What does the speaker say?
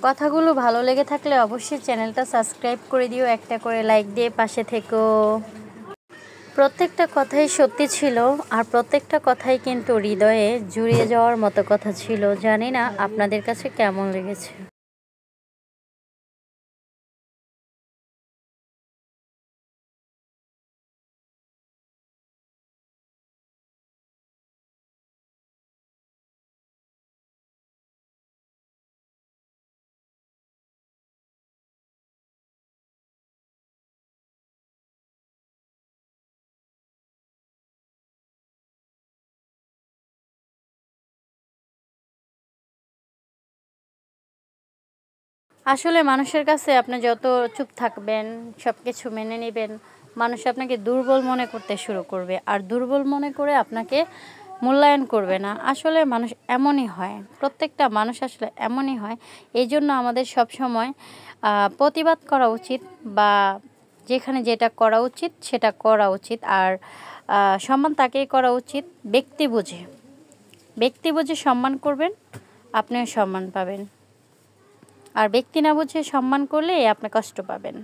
কথাগুলো ভালো লেগে থাকলে অবশ্যই চ্যানেলটা সাবস্ক্রাইব করে দিও, একটা করে লাইক দিয়ে পাশে থেকো। প্রত্যেকটা কথাই সত্যি ছিল, আর প্রত্যেকটা কথাই কিন্তু হৃদয়ে জুড়িয়ে যাওয়ার মতো কথা ছিল। জানি না আপনাদের কাছে কেমন লেগেছে। আসলে মানুষের কাছে আপনি যত চুপ থাকবেন, সব কিছু মেনে নেবেন, মানুষ আপনাকে দুর্বল মনে করতে শুরু করবে, আর দুর্বল মনে করে আপনাকে মূল্যায়ন করবে না। আসলে মানুষ এমনই হয়, প্রত্যেকটা মানুষ আসলে এমনই হয়। এই জন্য আমাদের সবসময় প্রতিবাদ করা উচিত, বা যেখানে যেটা করা উচিত সেটা করা উচিত। আর সম্মান তাকেই করা উচিত ব্যক্তি বুঝে। ব্যক্তি বুঝে সম্মান করবেন, আপনিও সম্মান পাবেন। আর ব্যক্তি না বুঝে সম্মান করলে আপনি কষ্ট পাবেন।